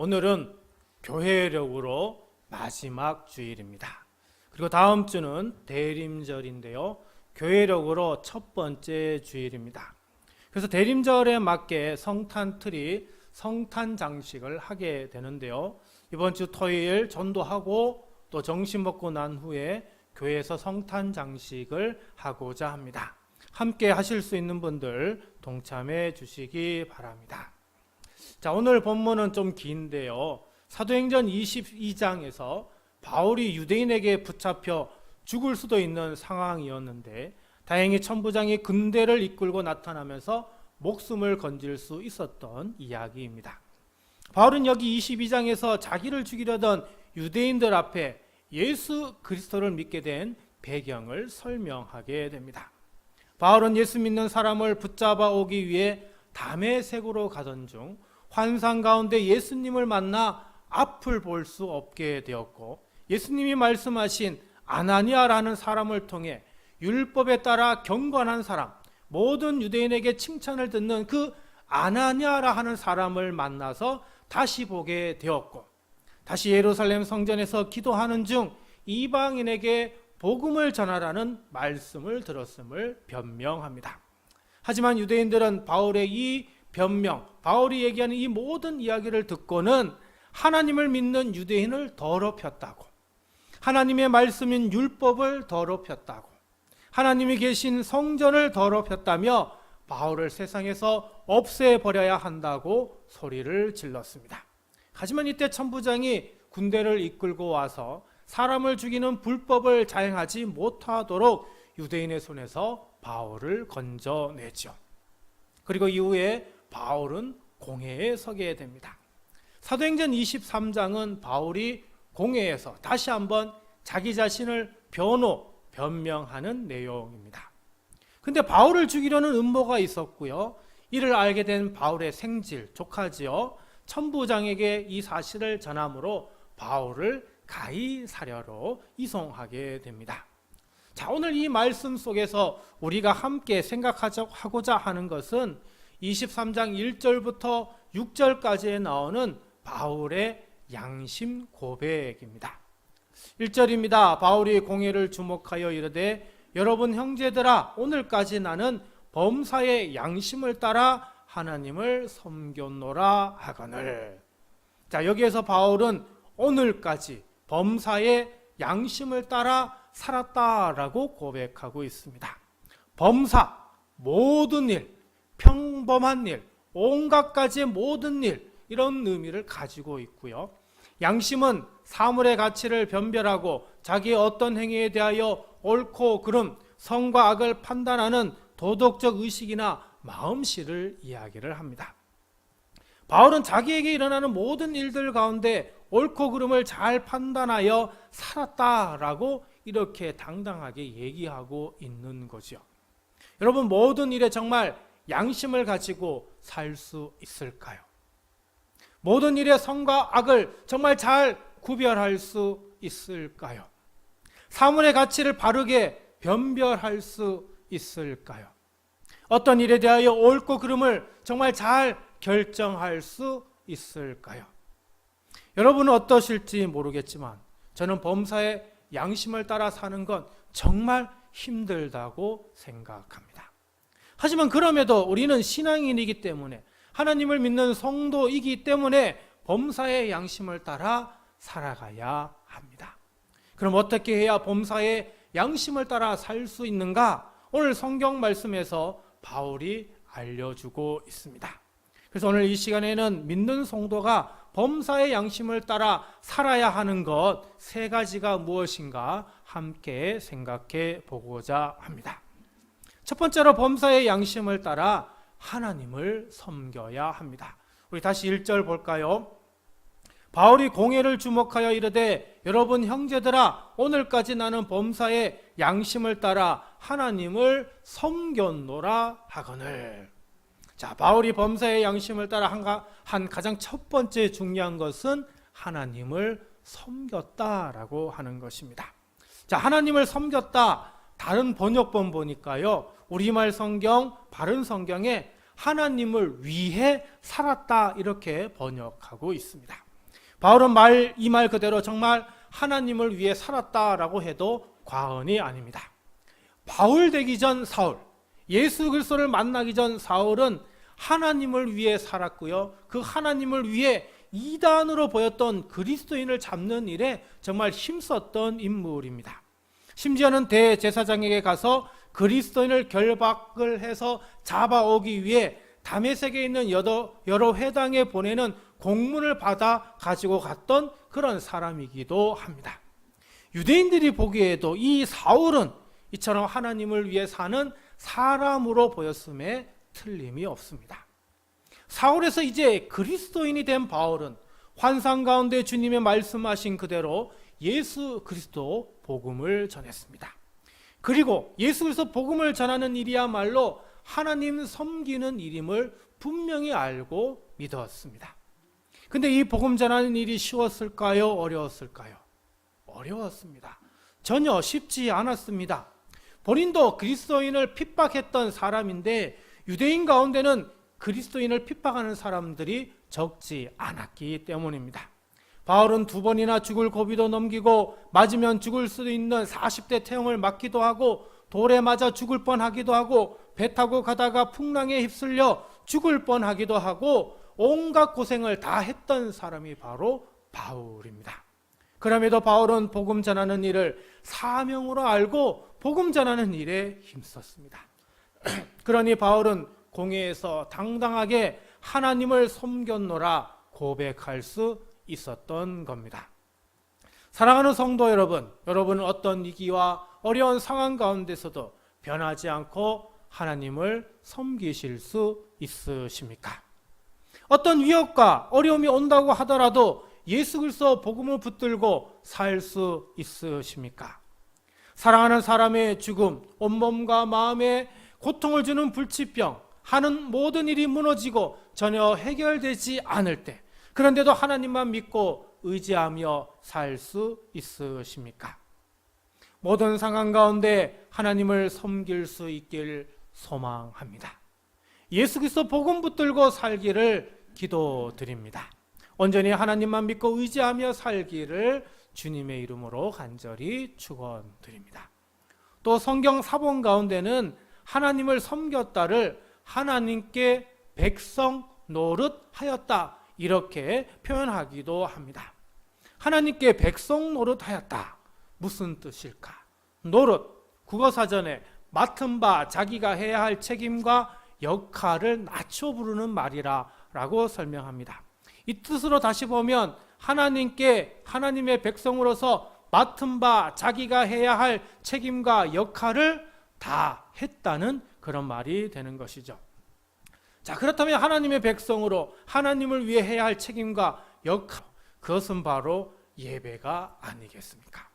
오늘은 교회력으로 마지막 주일입니다. 그리고 다음 주는 대림절인데요. 교회력으로 첫 번째 주일입니다. 그래서 대림절에 맞게 성탄트리, 성탄 장식을 하게 되는데요. 이번 주 토요일 전도하고 또 점심 먹고 난 후에 교회에서 성탄 장식을 하고자 합니다. 함께 하실 수 있는 분들 동참해 주시기 바랍니다. 자, 오늘 본문은 좀 긴데요. 사도행전 22장에서 바울이 유대인에게 붙잡혀 죽을 수도 있는 상황이었는데 다행히 천부장이 군대를 이끌고 나타나면서 목숨을 건질 수 있었던 이야기입니다. 바울은 여기 22장에서 자기를 죽이려던 유대인들 앞에 예수 그리스도를 믿게 된 배경을 설명하게 됩니다. 바울은 예수 믿는 사람을 붙잡아 오기 위해 다메섹으로 가던 중 환상 가운데 예수님을 만나 앞을 볼 수 없게 되었고, 예수님이 말씀하신 아나니아라는 사람을 통해 율법에 따라 경건한 사람, 모든 유대인에게 칭찬을 듣는 그 아나니아라 하는 사람을 만나서 다시 보게 되었고, 다시 예루살렘 성전에서 기도하는 중 이방인에게 복음을 전하라는 말씀을 들었음을 변명합니다. 하지만 유대인들은 바울의 이 변명, 바울이 얘기하는 이 모든 이야기를 듣고는 하나님을 믿는 유대인을 더럽혔다고, 하나님의 말씀인 율법을 더럽혔다고, 하나님이 계신 성전을 더럽혔다며 바울을 세상에서 없애버려야 한다고 소리를 질렀습니다. 하지만 이때 천부장이 군대를 이끌고 와서 사람을 죽이는 불법을 자행하지 못하도록 유대인의 손에서 바울을 건져내죠. 그리고 이후에 바울은 공회에 서게 됩니다. 사도행전 23장은 바울이 공회에서 다시 한번 자기 자신을 변명하는 내용입니다. 근데 바울을 죽이려는 음모가 있었고요. 이를 알게 된 바울의 생질, 조카지요, 천부장에게 이 사실을 전함으로 바울을 가이사랴로 이송하게 됩니다. 자, 오늘 이 말씀 속에서 우리가 함께 생각하고자 하는 것은 23장 1절부터 6절까지에 나오는 바울의 양심 고백입니다. 1절입니다. 바울이 공회를 주목하여 이르되 여러분 형제들아, 오늘까지 나는 범사의 양심을 따라 하나님을 섬겼노라 하거늘. 자, 여기에서 바울은 오늘까지 범사의 양심을 따라 살았다라고 고백하고 있습니다. 범사, 모든 일, 평범한 일, 온갖 가지의 모든 일, 이런 의미를 가지고 있고요. 양심은 사물의 가치를 변별하고 자기의 어떤 행위에 대하여 옳고 그름, 선과 악을 판단하는 도덕적 의식이나 마음씨를 이야기를 합니다. 바울은 자기에게 일어나는 모든 일들 가운데 옳고 그름을 잘 판단하여 살았다라고 이렇게 당당하게 얘기하고 있는 거죠. 여러분, 모든 일에 정말 양심을 가지고 살 수 있을까요? 모든 일의 선과 악을 정말 잘 구별할 수 있을까요? 사물의 가치를 바르게 변별할 수 있을까요? 어떤 일에 대하여 옳고 그름을 정말 잘 결정할 수 있을까요? 여러분은 어떠실지 모르겠지만 저는 범사의 양심을 따라 사는 건 정말 힘들다고 생각합니다. 하지만 그럼에도 우리는 신앙인이기 때문에, 하나님을 믿는 성도이기 때문에 범사의 양심을 따라 살아가야 합니다. 그럼 어떻게 해야 범사의 양심을 따라 살 수 있는가? 오늘 성경 말씀에서 바울이 알려주고 있습니다. 그래서 오늘 이 시간에는 믿는 성도가 범사의 양심을 따라 살아야 하는 것 세 가지가 무엇인가 함께 생각해 보고자 합니다. 첫 번째로 범사의 양심을 따라 하나님을 섬겨야 합니다. 우리 다시 1절 볼까요? 바울이 공회를 주목하여 이르되 여러분 형제들아, 오늘까지 나는 범사의 양심을 따라 하나님을 섬겼노라 하거늘. 자, 바울이 범사의 양심을 따라 한 가장 첫 번째 중요한 것은 하나님을 섬겼다라고 하는 것입니다. 자, 하나님을 섬겼다. 다른 번역본 보니까요, 우리말 성경, 바른 성경에 하나님을 위해 살았다 이렇게 번역하고 있습니다. 바울은 이 말 그대로 정말 하나님을 위해 살았다라고 해도 과언이 아닙니다. 바울 되기 전 사울, 예수 그리스도를 만나기 전 사울은 하나님을 위해 살았고요. 그 하나님을 위해 이단으로 보였던 그리스도인을 잡는 일에 정말 힘썼던 인물입니다. 심지어는 대제사장에게 가서 그리스도인을 결박을 해서 잡아오기 위해 다메섹에 있는 여러 회당에 보내는 공문을 받아 가지고 갔던 그런 사람이기도 합니다. 유대인들이 보기에도 이 사울은 이처럼 하나님을 위해 사는 사람으로 보였음에 틀림이 없습니다. 사울에서 이제 그리스도인이 된 바울은 환상 가운데 주님의 말씀하신 그대로 예수 그리스도 복음을 전했습니다. 그리고 예수 그리스도 복음을 전하는 일이야말로 하나님 섬기는 일임을 분명히 알고 믿었습니다. 근데 이 복음 전하는 일이 쉬웠을까요? 어려웠을까요? 어려웠습니다. 전혀 쉽지 않았습니다. 본인도 그리스도인을 핍박했던 사람인데 유대인 가운데는 그리스도인을 핍박하는 사람들이 적지 않았기 때문입니다. 바울은 2번이나 죽을 고비도 넘기고 맞으면 죽을 수도 있는 40대 태형을 맞기도 하고 돌에 맞아 죽을 뻔하기도 하고 배 타고 가다가 풍랑에 휩쓸려 죽을 뻔하기도 하고 온갖 고생을 다 했던 사람이 바로 바울입니다. 그럼에도 바울은 복음 전하는 일을 사명으로 알고 복음 전하는 일에 힘썼습니다. 그러니 바울은 공회에서 당당하게 하나님을 섬겼노라 고백할 수 있었던 겁니다. 사랑하는 성도 여러분, 여러분은 어떤 위기와 어려운 상황 가운데서도 변하지 않고 하나님을 섬기실 수 있으십니까? 어떤 위협과 어려움이 온다고 하더라도 예수 그리스도 복음을 붙들고 살 수 있으십니까? 사랑하는 사람의 죽음, 온몸과 마음에 고통을 주는 불치병, 하는 모든 일이 무너지고 전혀 해결되지 않을 때, 그런데도 하나님만 믿고 의지하며 살 수 있으십니까? 모든 상황 가운데 하나님을 섬길 수 있길 소망합니다. 예수 그리스도 복음 붙들고 살기를 기도드립니다. 온전히 하나님만 믿고 의지하며 살기를 주님의 이름으로 간절히 축원드립니다. 또 성경 사본 가운데는 하나님을 섬겼다를 하나님께 백성 노릇하였다 이렇게 표현하기도 합니다. 하나님께 백성 노릇하였다. 무슨 뜻일까? 노릇, 국어사전에 맡은 바 자기가 해야 할 책임과 역할을 낮춰 부르는 말이라고 설명합니다. 이 뜻으로 다시 보면 하나님께 하나님의 백성으로서 맡은 바 자기가 해야 할 책임과 역할을 다 했다는 그런 말이 되는 것이죠. 자, 그렇다면 하나님의 백성으로 하나님을 위해 해야 할 책임과 역할, 그것은 바로 예배가 아니겠습니까?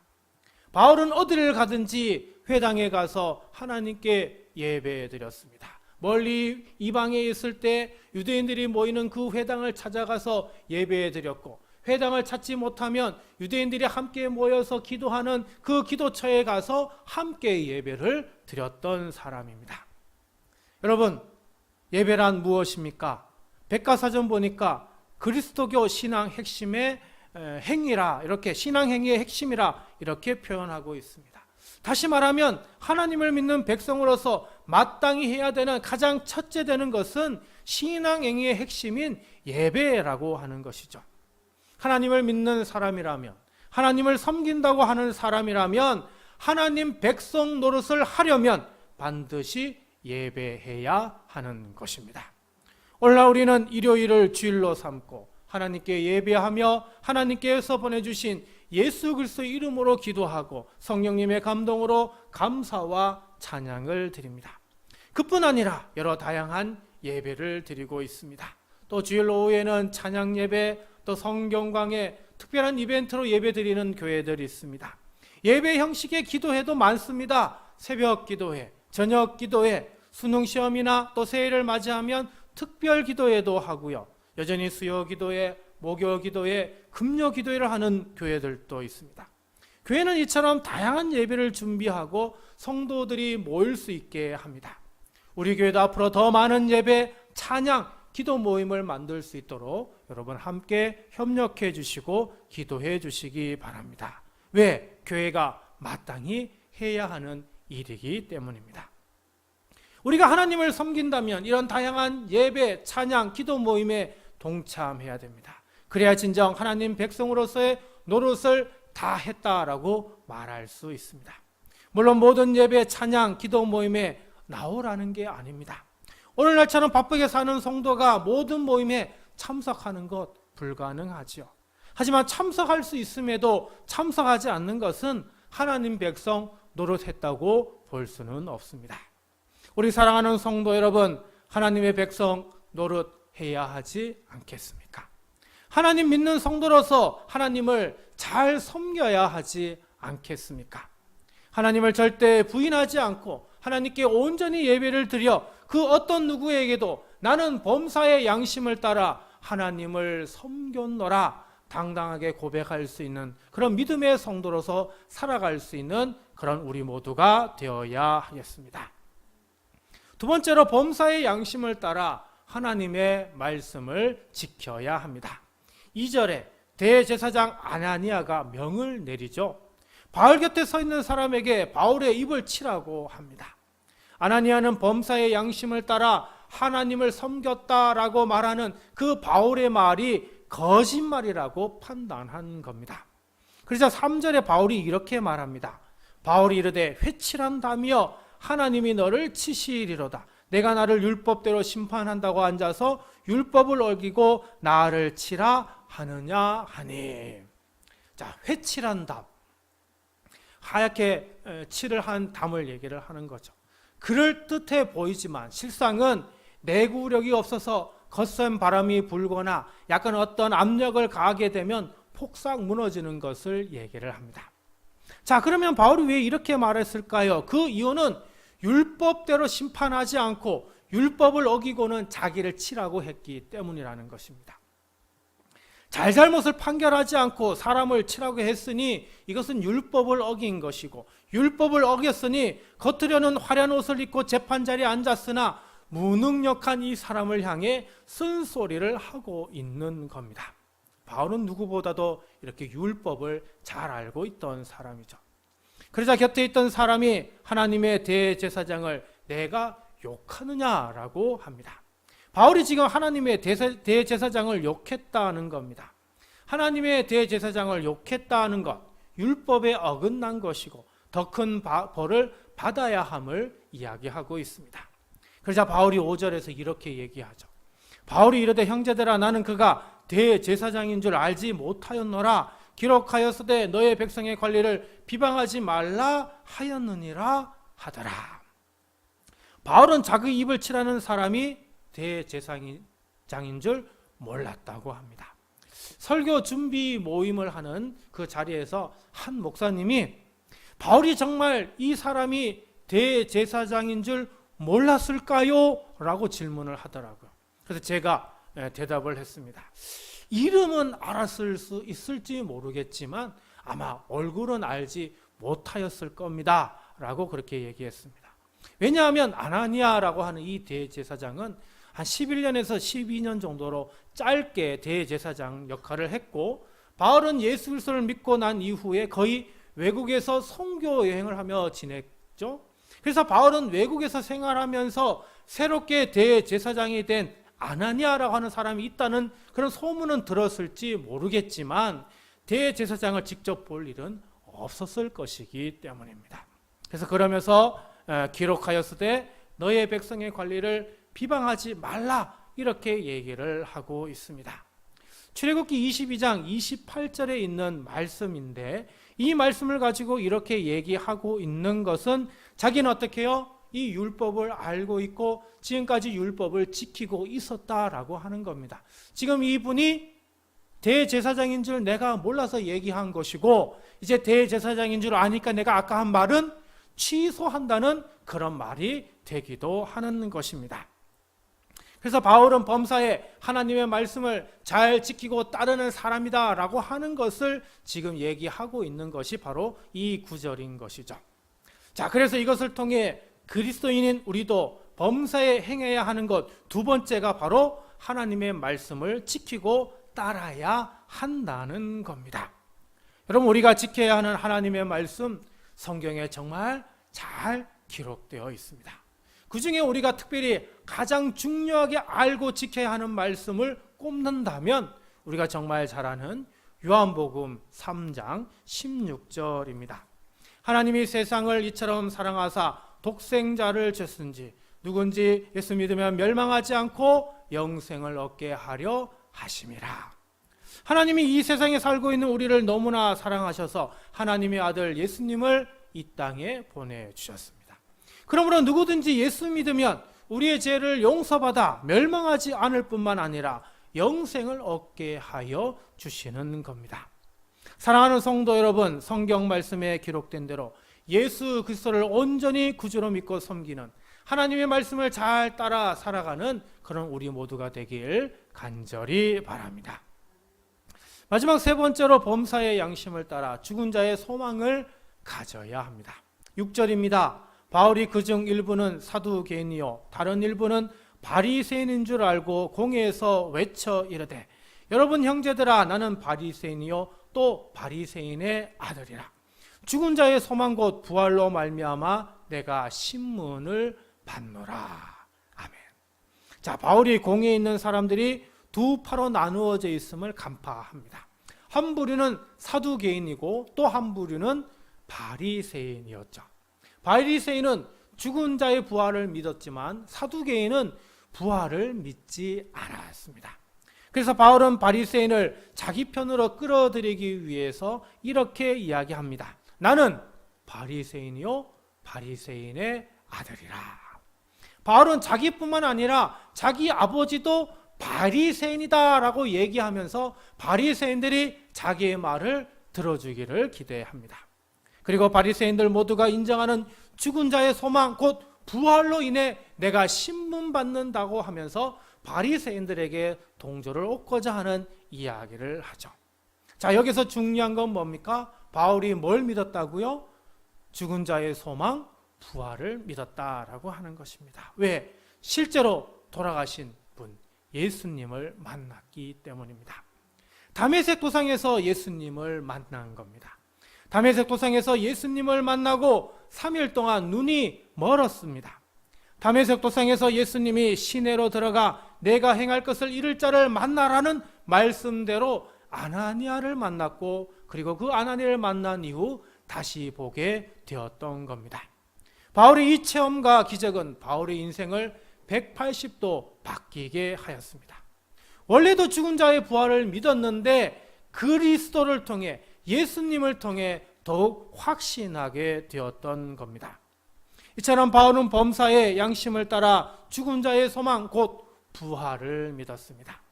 바울은 어디를 가든지 회당에 가서 하나님께 예배해 드렸습니다. 멀리 이방에 있을 때 유대인들이 모이는 그 회당을 찾아가서 예배해 드렸고, 회당을 찾지 못하면 유대인들이 함께 모여서 기도하는 그 기도처에 가서 함께 예배를 드렸던 사람입니다. 여러분, 예배란 무엇입니까? 백과사전 보니까 그리스도교 신앙 핵심의 행위라, 이렇게 신앙 행위의 핵심이라 이렇게 표현하고 있습니다. 다시 말하면 하나님을 믿는 백성으로서 마땅히 해야 되는 가장 첫째 되는 것은 신앙 행위의 핵심인 예배라고 하는 것이죠. 하나님을 믿는 사람이라면, 하나님을 섬긴다고 하는 사람이라면 하나님 백성 노릇을 하려면 반드시 예배해야 하는 것입니다. 오늘날 우리는 일요일을 주일로 삼고 하나님께 예배하며 하나님께서 보내주신 예수 그리스도의 이름으로 기도하고 성령님의 감동으로 감사와 찬양을 드립니다. 그뿐 아니라 여러 다양한 예배를 드리고 있습니다. 또 주일 오후에는 찬양 예배, 또 성경강의 특별한 이벤트로 예배 드리는 교회들이 있습니다. 예배 형식의 기도회도 많습니다. 새벽 기도회, 저녁 기도회, 수능 시험이나 또 새해를 맞이하면 특별 기도회도 하고요. 여전히 수요 기도회, 목요 기도회, 금요 기도회를 하는 교회들도 있습니다. 교회는 이처럼 다양한 예배를 준비하고 성도들이 모일 수 있게 합니다. 우리 교회도 앞으로 더 많은 예배, 찬양, 기도 모임을 만들 수 있도록 여러분 함께 협력해 주시고 기도해 주시기 바랍니다. 왜? 교회가 마땅히 해야 하는 일이기 때문입니다. 우리가 하나님을 섬긴다면 이런 다양한 예배, 찬양, 기도 모임에 동참해야 됩니다. 그래야 진정 하나님 백성으로서의 노릇을 다 했다라고 말할 수 있습니다. 물론 모든 예배, 찬양, 기도 모임에 나오라는 게 아닙니다. 오늘날처럼 바쁘게 사는 성도가 모든 모임에 참석하는 것 불가능하지요. 하지만 참석할 수 있음에도 참석하지 않는 것은 하나님 백성 노릇했다고 볼 수는 없습니다. 우리 사랑하는 성도 여러분, 하나님의 백성 노릇해야 하지 않겠습니까? 하나님 믿는 성도로서 하나님을 잘 섬겨야 하지 않겠습니까? 하나님을 절대 부인하지 않고 하나님께 온전히 예배를 드려 그 어떤 누구에게도 나는 범사의 양심을 따라 하나님을 섬겼노라 당당하게 고백할 수 있는 그런 믿음의 성도로서 살아갈 수 있는 그런 우리 모두가 되어야 하겠습니다. 두 번째로 범사의 양심을 따라 하나님의 말씀을 지켜야 합니다. 2절에 대제사장 아나니아가 명을 내리죠. 바울 곁에 서 있는 사람에게 바울의 입을 치라고 합니다. 아나니아는 범사의 양심을 따라 하나님을 섬겼다라고 말하는 그 바울의 말이 거짓말이라고 판단한 겁니다. 그래서 3절에 바울이 이렇게 말합니다. 바울이 이르되 회칠한다며 하나님이 너를 치시리로다. 내가 나를 율법대로 심판한다고 앉아서 율법을 어기고 나를 치라 하느냐 하니. 자, 회칠한담. 하얗게 칠을 한 담을 얘기를 하는 거죠. 그럴듯해 보이지만 실상은 내구력이 없어서 거센 바람이 불거나 약간 어떤 압력을 가하게 되면 폭삭 무너지는 것을 얘기를 합니다. 자, 그러면 바울이 왜 이렇게 말했을까요? 그 이유는 율법대로 심판하지 않고 율법을 어기고는 자기를 치라고 했기 때문이라는 것입니다. 잘잘못을 판결하지 않고 사람을 치라고 했으니 이것은 율법을 어긴 것이고, 율법을 어겼으니 겉으려는 화려한 옷을 입고 재판자리에 앉았으나 무능력한 이 사람을 향해 쓴소리를 하고 있는 겁니다. 바울은 누구보다도 이렇게 율법을 잘 알고 있던 사람이죠. 그러자 곁에 있던 사람이 하나님의 대제사장을 내가 욕하느냐라고 합니다. 바울이 지금 하나님의 대제사장을 욕했다는 겁니다. 하나님의 대제사장을 욕했다는 것, 율법에 어긋난 것이고 더 큰 벌을 받아야 함을 이야기하고 있습니다. 그러자 바울이 5절에서 이렇게 얘기하죠. 바울이 이르되 형제들아 나는 그가 대제사장인 줄 알지 못하였노라. 기록하였으되 너의 백성의 관리를 비방하지 말라 하였느니라 하더라. 바울은 자기 입을 치라는 사람이 대제사장인 줄 몰랐다고 합니다. 설교 준비 모임을 하는 그 자리에서 한 목사님이 바울이 정말 이 사람이 대제사장인 줄 몰랐을까요? 라고 질문을 하더라고요. 그래서 제가 대답을 했습니다. 이름은 알았을 수 있을지 모르겠지만 아마 얼굴은 알지 못하였을 겁니다. 라고 그렇게 얘기했습니다. 왜냐하면 아나니아라고 하는 이 대제사장은 한 11년에서 12년 정도로 짧게 대제사장 역할을 했고, 바울은 예수 그리스도를 믿고 난 이후에 거의 외국에서 선교 여행을 하며 지냈죠. 그래서 바울은 외국에서 생활하면서 새롭게 대제사장이 된 아나니아라고 하는 사람이 있다는 그런 소문은 들었을지 모르겠지만 대제사장을 직접 볼 일은 없었을 것이기 때문입니다. 그래서 그러면서 기록하였으되 너의 백성의 관리를 비방하지 말라 이렇게 얘기를 하고 있습니다. 출애굽기 22장 28절에 있는 말씀인데 이 말씀을 가지고 이렇게 얘기하고 있는 것은 자기는 어떻게 해요? 이 율법을 알고 있고 지금까지 율법을 지키고 있었다라고 하는 겁니다. 지금 이분이 대제사장인 줄 내가 몰라서 얘기한 것이고 이제 대제사장인 줄 아니까 내가 아까 한 말은 취소한다는 그런 말이 되기도 하는 것입니다. 그래서 바울은 범사에 하나님의 말씀을 잘 지키고 따르는 사람이다 라고 하는 것을 지금 얘기하고 있는 것이 바로 이 구절인 것이죠. 자, 그래서 이것을 통해 그리스도인인 우리도 범사에 행해야 하는 것 두 번째가 바로 하나님의 말씀을 지키고 따라야 한다는 겁니다. 여러분, 우리가 지켜야 하는 하나님의 말씀, 성경에 정말 잘 기록되어 있습니다. 그 중에 우리가 특별히 가장 중요하게 알고 지켜야 하는 말씀을 꼽는다면 우리가 정말 잘 아는 요한복음 3장 16절입니다. 하나님이 세상을 이처럼 사랑하사 독생자를 주신지 누군지 예수 믿으면 멸망하지 않고 영생을 얻게 하려 하심이라. 하나님이 이 세상에 살고 있는 우리를 너무나 사랑하셔서 하나님의 아들 예수님을 이 땅에 보내주셨습니다. 그러므로 누구든지 예수 믿으면 우리의 죄를 용서받아 멸망하지 않을 뿐만 아니라 영생을 얻게 하여 주시는 겁니다. 사랑하는 성도 여러분, 성경 말씀에 기록된 대로 예수 그리스도를 온전히 구주로 믿고 섬기는, 하나님의 말씀을 잘 따라 살아가는 그런 우리 모두가 되길 간절히 바랍니다. 마지막 세 번째로 범사의 양심을 따라 죽은 자의 소망을 가져야 합니다. 6절입니다. 바울이 그중 일부는 사두개인이요 다른 일부는 바리새인인 줄 알고 공회에서 외쳐 이르되 여러분 형제들아 나는 바리새인이요 또 바리새인의 아들이라. 죽은 자의 소망 곧 부활로 말미암아 내가 신문을 받노라. 아멘. 자, 바울이 공회에 있는 사람들이 두 파로 나누어져 있음을 간파합니다. 한 부류는 사두개인이고 또 한 부류는 바리새인이었죠. 바리새인은 죽은 자의 부활을 믿었지만 사두개인은 부활을 믿지 않았습니다. 그래서 바울은 바리새인을 자기 편으로 끌어들이기 위해서 이렇게 이야기합니다. 나는 바리새인이요 바리새인의 아들이라. 바울은 자기뿐만 아니라 자기 아버지도 바리새인이다라고 얘기하면서 바리새인들이 자기의 말을 들어주기를 기대합니다. 그리고 바리새인들 모두가 인정하는 죽은 자의 소망 곧 부활로 인해 내가 신문받는다고 하면서 바리새인들에게 동조를 얻고자 하는 이야기를 하죠. 자, 여기서 중요한 건 뭡니까? 바울이 뭘 믿었다고요? 죽은 자의 소망, 부활을 믿었다라고 하는 것입니다. 왜? 실제로 돌아가신 분, 예수님을 만났기 때문입니다. 다메섹 도상에서 예수님을 만난 겁니다. 다메섹 도상에서 예수님을 만나고 3일 동안 눈이 멀었습니다. 다메섹 도상에서 예수님이 시내로 들어가 내가 행할 것을 이룰 자를 만나라는 말씀대로 아나니아를 만났고 그리고 그 아나니아를 만난 이후 다시 보게 되었던 겁니다. 바울의 이 체험과 기적은 바울의 인생을 180도 바뀌게 하였습니다. 원래도 죽은 자의 부활을 믿었는데 그리스도를 통해 예수님을 통해 더욱 확신하게 되었던 겁니다. 이처럼 바울은 범사의 양심을 따라 죽은 자의 소망 곧 부활을 믿었습니다.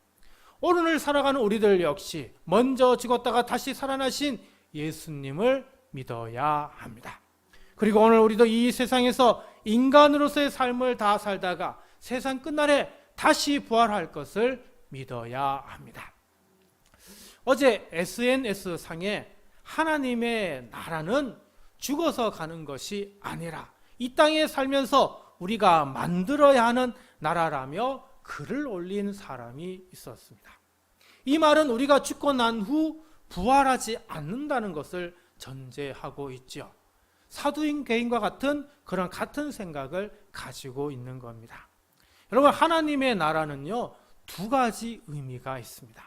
오늘을 살아가는 우리들 역시 먼저 죽었다가 다시 살아나신 예수님을 믿어야 합니다. 그리고 오늘 우리도 이 세상에서 인간으로서의 삶을 다 살다가 세상 끝날에 다시 부활할 것을 믿어야 합니다. 어제 SNS상에 하나님의 나라는 죽어서 가는 것이 아니라 이 땅에 살면서 우리가 만들어야 하는 나라라며 글을 올린 사람이 있었습니다. 이 말은 우리가 죽고 난 후 부활하지 않는다는 것을 전제하고 있죠. 사두개인과 같은 그런 같은 생각을 가지고 있는 겁니다. 여러분, 하나님의 나라는요, 두 가지 의미가 있습니다.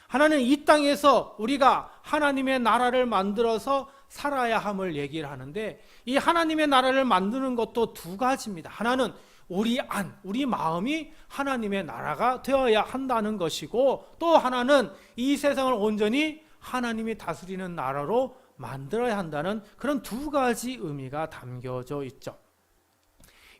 하나는 이 땅에서 우리가 하나님의 나라를 만들어서 살아야 함을 얘기를 하는데 이 하나님의 나라를 만드는 것도 두 가지입니다. 하나는 우리 안, 우리 마음이 하나님의 나라가 되어야 한다는 것이고 또 하나는 이 세상을 온전히 하나님이 다스리는 나라로 만들어야 한다는 그런 두 가지 의미가 담겨져 있죠.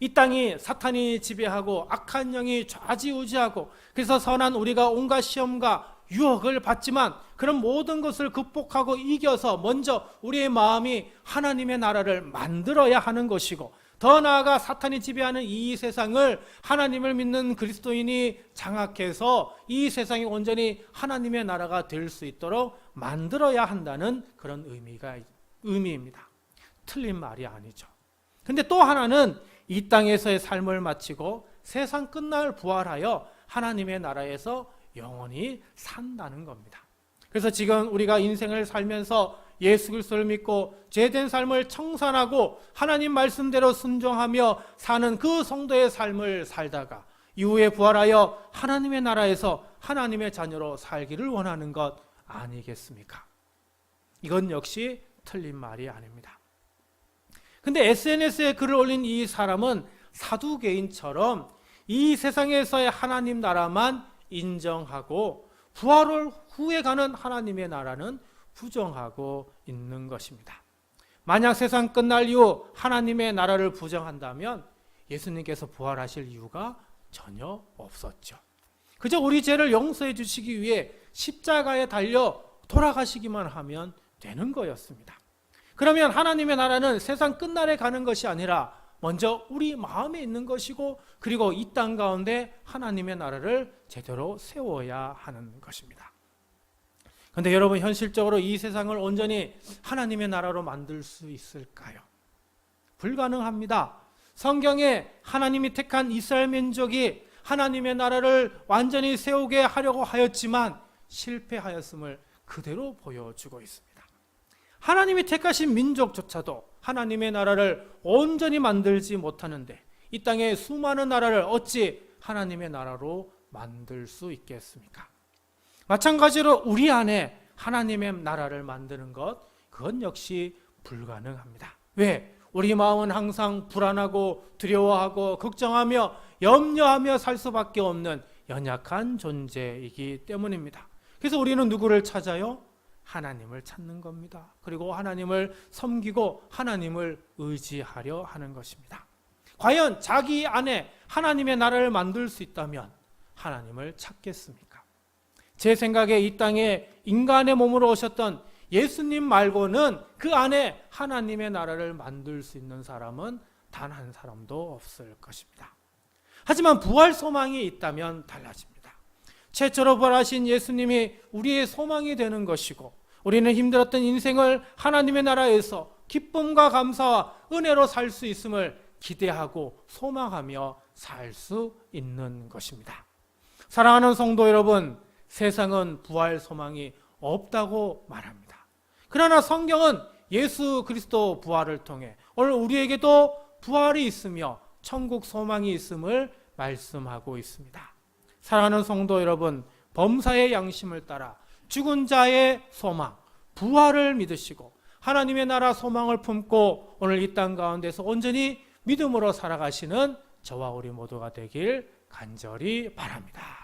이 땅이 사탄이 지배하고 악한 영이 좌지우지하고 그래서 선한 우리가 온갖 시험과 유혹을 받지만 그런 모든 것을 극복하고 이겨서 먼저 우리의 마음이 하나님의 나라를 만들어야 하는 것이고 더 나아가 사탄이 지배하는 이 세상을 하나님을 믿는 그리스도인이 장악해서 이 세상이 온전히 하나님의 나라가 될 수 있도록 만들어야 한다는 그런 의미입니다. 틀린 말이 아니죠. 근데 또 하나는 이 땅에서의 삶을 마치고 세상 끝날 부활하여 하나님의 나라에서 영원히 산다는 겁니다. 그래서 지금 우리가 인생을 살면서 예수 그리스도를 믿고 죄된 삶을 청산하고 하나님 말씀대로 순종하며 사는 그 성도의 삶을 살다가 이후에 부활하여 하나님의 나라에서 하나님의 자녀로 살기를 원하는 것 아니겠습니까? 이건 역시 틀린 말이 아닙니다. 근데 SNS에 글을 올린 이 사람은 사두개인처럼 이 세상에서의 하나님 나라만 인정하고 부활 후에 가는 하나님의 나라는 부정하고 있는 것입니다. 만약 세상 끝날 이후 하나님의 나라를 부정한다면 예수님께서 부활하실 이유가 전혀 없었죠. 그저 우리 죄를 용서해 주시기 위해 십자가에 달려 돌아가시기만 하면 되는 거였습니다. 그러면 하나님의 나라는 세상 끝날에 가는 것이 아니라 먼저 우리 마음에 있는 것이고 그리고 이 땅 가운데 하나님의 나라를 제대로 세워야 하는 것입니다. 그런데 여러분, 현실적으로 이 세상을 온전히 하나님의 나라로 만들 수 있을까요? 불가능합니다. 성경에 하나님이 택한 이스라엘 민족이 하나님의 나라를 완전히 세우게 하려고 하였지만 실패하였음을 그대로 보여주고 있습니다. 하나님이 택하신 민족조차도 하나님의 나라를 온전히 만들지 못하는데 이 땅의 수많은 나라를 어찌 하나님의 나라로 만들 수 있겠습니까? 마찬가지로 우리 안에 하나님의 나라를 만드는 것, 그건 역시 불가능합니다. 왜? 우리 마음은 항상 불안하고 두려워하고 걱정하며 염려하며 살 수밖에 없는 연약한 존재이기 때문입니다. 그래서 우리는 누구를 찾아요? 하나님을 찾는 겁니다. 그리고 하나님을 섬기고 하나님을 의지하려 하는 것입니다. 과연 자기 안에 하나님의 나라를 만들 수 있다면 하나님을 찾겠습니까? 제 생각에 이 땅에 인간의 몸으로 오셨던 예수님 말고는 그 안에 하나님의 나라를 만들 수 있는 사람은 단 한 사람도 없을 것입니다. 하지만 부활 소망이 있다면 달라집니다. 최초로 부활하신 예수님이 우리의 소망이 되는 것이고 우리는 힘들었던 인생을 하나님의 나라에서 기쁨과 감사와 은혜로 살 수 있음을 기대하고 소망하며 살 수 있는 것입니다. 사랑하는 성도 여러분, 세상은 부활 소망이 없다고 말합니다. 그러나 성경은 예수 그리스도 부활을 통해 오늘 우리에게도 부활이 있으며 천국 소망이 있음을 말씀하고 있습니다. 사랑하는 성도 여러분, 범사의 양심을 따라 죽은 자의 소망, 부활을 믿으시고 하나님의 나라 소망을 품고 오늘 이 땅 가운데서 온전히 믿음으로 살아가시는 저와 우리 모두가 되길 간절히 바랍니다.